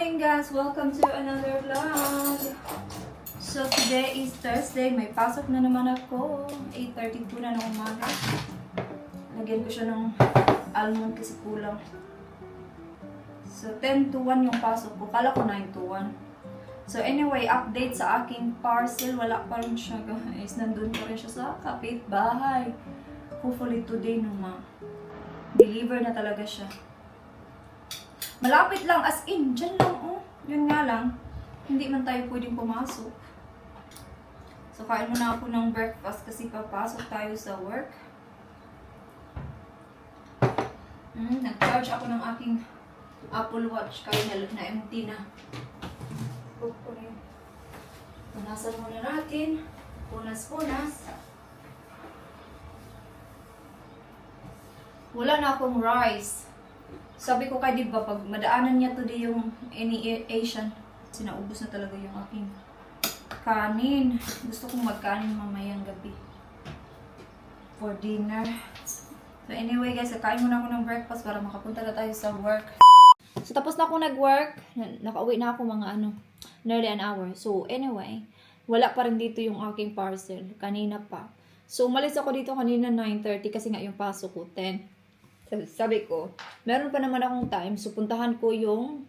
morning guys! Welcome to another vlog! So today is Thursday. May pasok na naman ako. 8:30 po na ng umaga. Lagyan ko siya ng almond kasi kulang. So 10 to 1 yung pasok ko. Kala ko 9 to 1. So anyway, update sa aking parcel. Wala pa rin siya guys. Nandun pa rin siya sa kapitbahay. Hopefully today naman. Deliver na talaga siya. Malapit lang, as in, dyan lang, oh. Yun nga lang, hindi man tayo pwedeng pumasok. So, kain muna ako ng breakfast kasi papasok tayo sa work. Nag-charge ako ng aking Apple Watch kaya na-empty na. Punasan muna natin. Punas-punas. Wala na akong rice. Sabi ko kay diba, pag madaanan niya today yung any Asian, sinaubos na talaga yung aking kanin. Gusto kong magkanin mamayang gabi for dinner. So anyway guys, kakain muna ako ng breakfast para makapunta na tayo sa work. So tapos na ako nag-work, nakauwi na ako mga nearly an hour. So anyway, wala pa rin dito yung aking parcel, kanina pa. So umalis ako dito kanina 9:30 kasi nga yung pasok ko 10. Sabi ko, meron pa naman akong time, so puntahan ko yung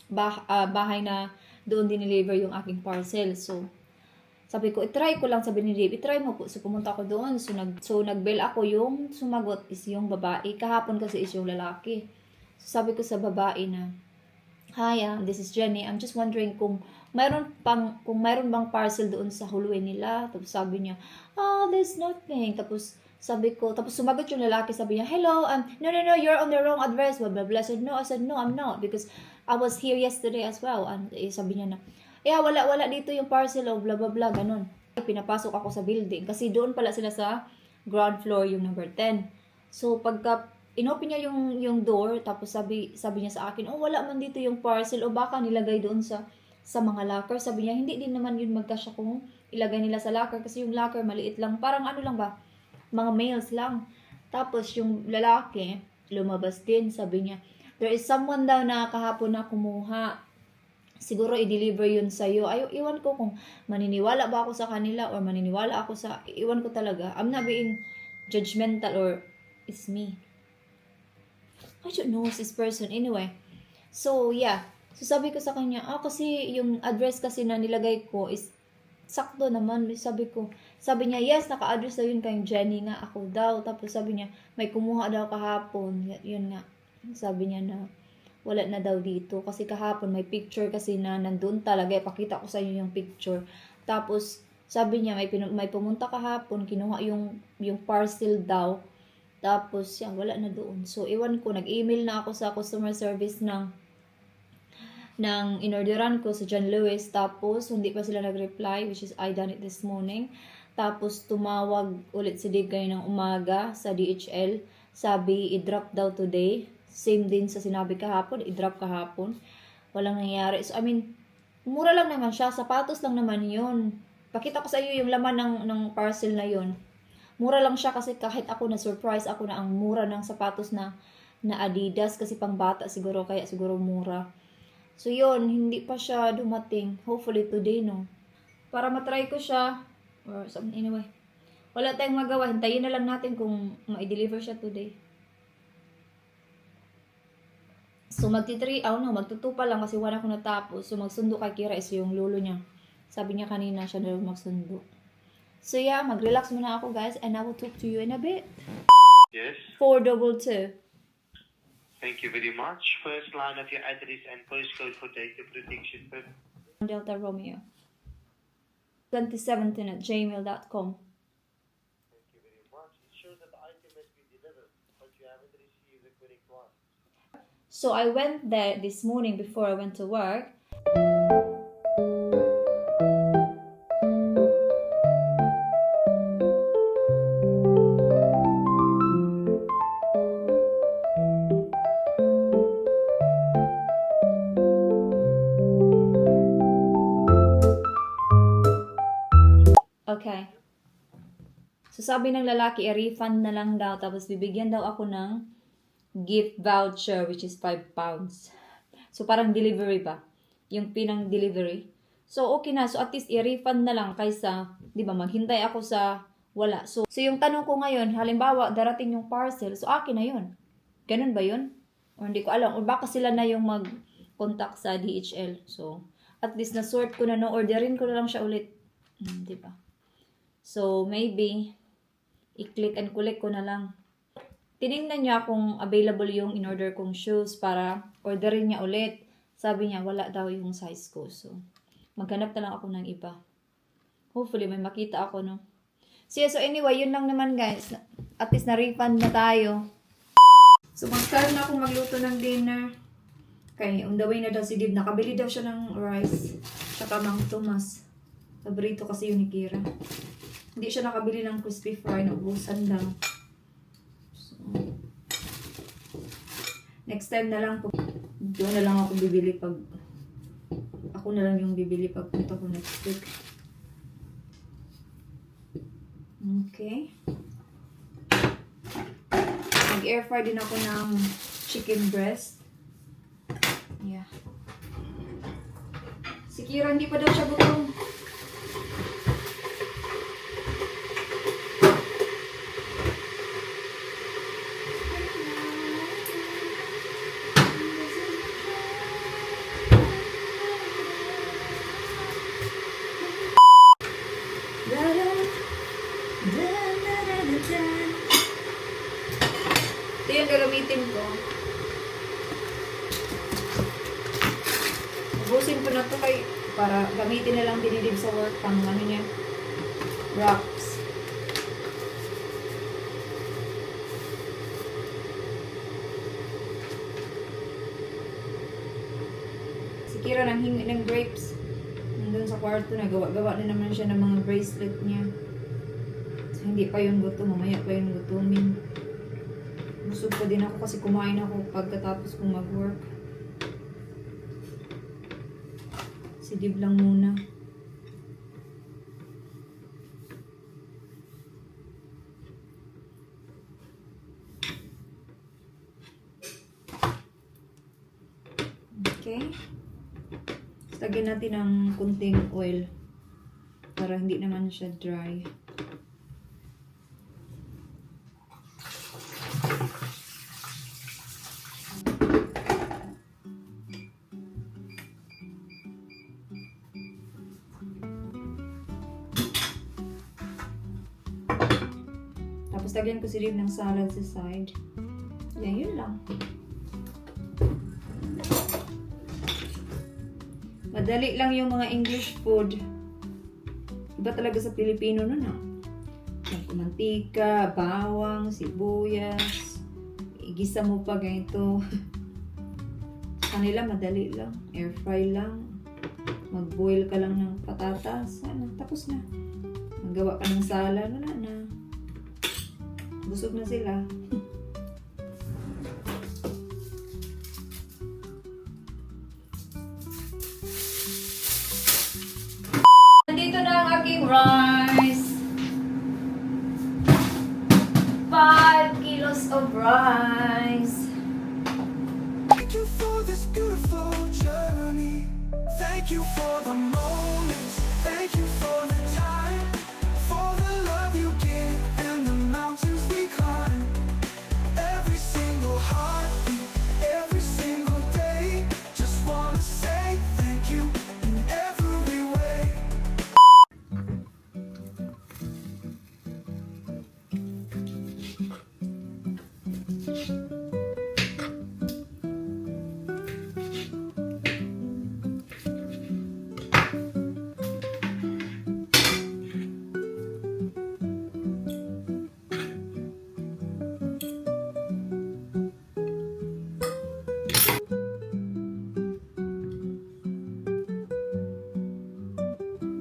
bahay na doon dineliver yung aking parcel. So, sabi ko, itry ko lang, sabi ni Dave, itry mo po. So, pumunta ako doon. So nag-bell ako, yung sumagot is yung babae. Kahapon kasi is yung lalaki. So, sabi ko sa babae na, Hi, this is Jenny. I'm just wondering kung mayroon bang parcel doon sa hallway nila. Tapos sabi niya, there's nothing. Tapos sumagot yung lalaki, sabi niya, hello, no, you're on the wrong address, blah, blah, blah. I said, no, I'm not, because I was here yesterday as well. And sabi niya na, wala dito yung parcel, blah, blah, blah, ganun. Pinapasok ako sa building, kasi doon pala sila sa ground floor, yung number 10. So, pagka inopen niya yung door, tapos sabi niya sa akin, wala man dito yung parcel, o baka nilagay doon sa mga locker. Sabi niya, hindi din naman yun magkasya kung ilagay nila sa locker, kasi yung locker maliit lang, parang lang ba, mga mails lang. Tapos yung lalaki, lumabas din, sabi niya, there is someone daw na kahapon na kumuha. Siguro i-deliver yun sa'yo. Iwan ko kung maniniwala ba ako sa kanila or maniniwala ako sa, iwan ko talaga. I'm not being judgmental or it's me. I don't know this person. Anyway. So, yeah. So, sabi ko sa kanya, kasi yung address kasi na nilagay ko is sakto naman. Sabi niya, yes, naka-address daw yun kay Jenny nga, ako daw. Tapos sabi niya, may kumuha daw kahapon. Yun nga. Sabi niya na, wala na daw dito. Kasi kahapon, may picture kasi na nandun talaga. Ipakita ko sa inyo yung picture. Tapos, sabi niya, may pumunta kahapon, kinuha yung parcel daw. Tapos, wala na doon. So, iwan ko, nag-email na ako sa customer service ng inorderan ko sa John Lewis. Tapos, hindi pa sila nag-reply, which is I done it this morning. Tapos, tumawag ulit si Dave ng umaga sa DHL. Sabi, i-drop daw today. Same din sa sinabi kahapon, i-drop kahapon. Walang nangyari. So, mura lang naman siya. Sapatos lang naman yun. Pakita ko sa iyo yung laman ng parcel na yun. Mura lang siya kasi kahit ako na-surprise ako na ang mura ng sapatos na Adidas. Kasi pang bata siguro, kaya siguro mura. So, yun, hindi pa siya dumating. Hopefully, today, no? Para matry ko siya. Or something, anyway. Wala tayong magawa. Hintayin na lang natin kung ma-deliver siya today. So, magtutu pa lang kasi wala ko natapos. So, magsundo kay Kira is yung lolo niya. Sabi niya kanina siya na magsundo. So, yeah, mag-relax muna ako, guys. And I will talk to you in a bit. Yes. 422. Thank you very much. First line of your address and postcode for data protection purposes. Delta Romeo 2017@gmail.com. Thank you very much. It shows that the item has been delivered, but you haven't received the correct one. So I went there this morning before I went to work. Okay. So, sabi ng lalaki, i-refund na lang daw. Tapos, bibigyan daw ako ng gift voucher, which is 5 pounds. So, parang delivery ba? Yung pinang delivery. So, okay na. So, at least i-refund na lang kaysa, di ba, maghintay ako sa wala. So, yung tanong ko ngayon, halimbawa, darating yung parcel. So, akin na yun. Ganun ba yun? O hindi ko alam. O baka sila na yung mag-contact sa DHL. So, at least na-sort ko na, no? Orderin ko na lang siya ulit. Di ba? So, maybe, i-click and collect ko na lang. Tinignan niya kung available yung in-order kong shoes para orderin niya ulit. Sabi niya, wala daw yung size ko. So, maghanap na lang ako ng iba. Hopefully, may makita ako, no? So, yeah, so anyway, yun lang naman, guys. At least na-refund na tayo. So, mag-start na ako magluto ng dinner. Kaya, on the way na daw si Dib. Nakabili daw siya ng rice. Tsaka Mang Tomas. Paborito kasi yun ni Kira. Hindi siya nakabili ng crispy fry. Naubusan daw. So, next time na lang po. Doon na lang ako bibili pag... Ako na lang yung bibili pag punta ko next week. Okay. Mag-air fry din ako ng chicken breast. Yeah. Si Kira, hindi pa daw siya gutom. Ito yung gagamitin ko. Ubusin ko na ito para gamitin na lang dinidib sa work pang ano niya. Wraps. Si Kira nang hingi ng grapes. Nandun sa kwarto na gawa-gawa na naman siya ng mga bracelet niya. So, hindi pa yung gutom. Mamaya pa yung gutumin. Busog pa din ako kasi kumain ako pagkatapos kong mag-work. Si Dib lang muna. Okay. Lagyan natin ng kunting oil para hindi naman siya dry. Tapos lagyan ko si Dib ng salad sa side. Yan, yun lang. Madali lang yung mga English food. Iba talaga sa Pilipino nun, ah. Mantika, bawang, sibuyas. Igisa mo pa ganito. Kanila madali lang. Air fry lang. Mag-boil ka lang ng patatas. Ano, tapos na. Magawa ka ng salad. Wala na. Busog na sila. Nandito na ang aking rice. 5 kilos of rice. Thank you for this beautiful journey. Thank you for the moments. Thank you for the time. For the love you give and the mountains we climb. Every single heartbeat, every single day. Just wanna say thank you in every way.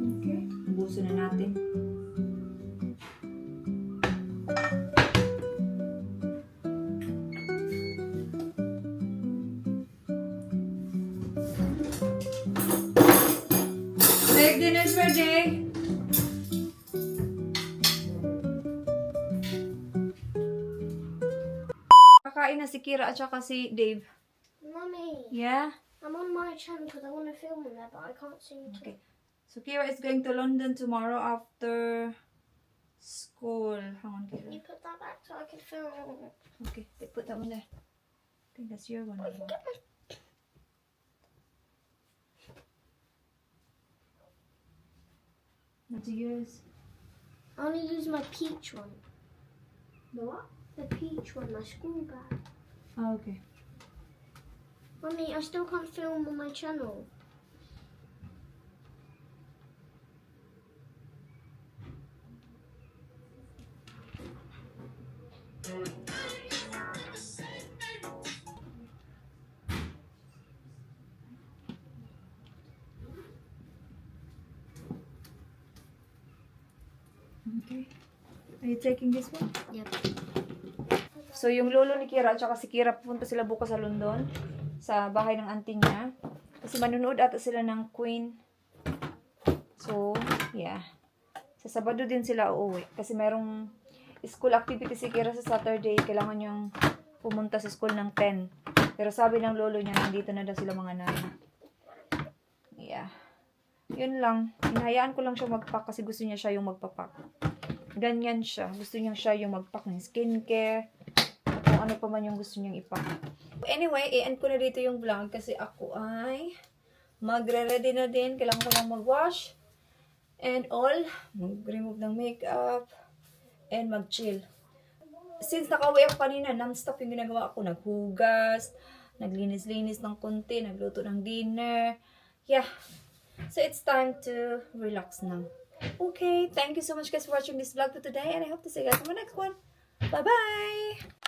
Okay. Ubusin na natin. Egg dinner's ready. Kakain na si Kira at saka si Dave. Mommy, Yeah? I'm on my channel because I want to film on there, but I can't seem to. Okay. So Kira is going to London tomorrow after school. Hang on, Can you Kira. put that back so I can film? Okay, put that one there. I think that's your one. I can get my. That's yours. I only use my peach one. The what? The peach one, my school bag. Oh, okay. Mummy, I still can't film on my channel. Okay. Are you taking this one? Yep. So, yung lolo ni Kira at saka si Kira pupunta sila bukas sa London sa bahay ng auntie niya. Kasi manunood ata sila ng Queen. So, yeah. Sa Sabado din sila uuwi. Kasi merong school activity si Kira sa Saturday. Kailangan niyang pumunta sa school ng 10. Pero sabi ng lolo niya, nandito na daw sila mga 9. Yeah. Yun lang. Hinahayaan ko lang siya mag-pack kasi gusto niya siya yung magpapak. Ganyan siya. Gusto niya siya yung mag-pack ng skincare. At kung ano pa man yung gusto niyang ipack. Anyway, i-end ko na dito yung vlog kasi ako ay magre-ready na din. Kailangan ko lang mag-wash and all. Mag-remove ng makeup and mag-chill. Since nakauwi ako kanina, non-stop yung ginagawa ko. Naghugas, naglinis-linis ng konti, nagluto ng dinner. Yeah. So it's time to relax now. Okay, thank you so much guys for watching this vlog for today and I hope to see you guys in my next one. Bye-bye!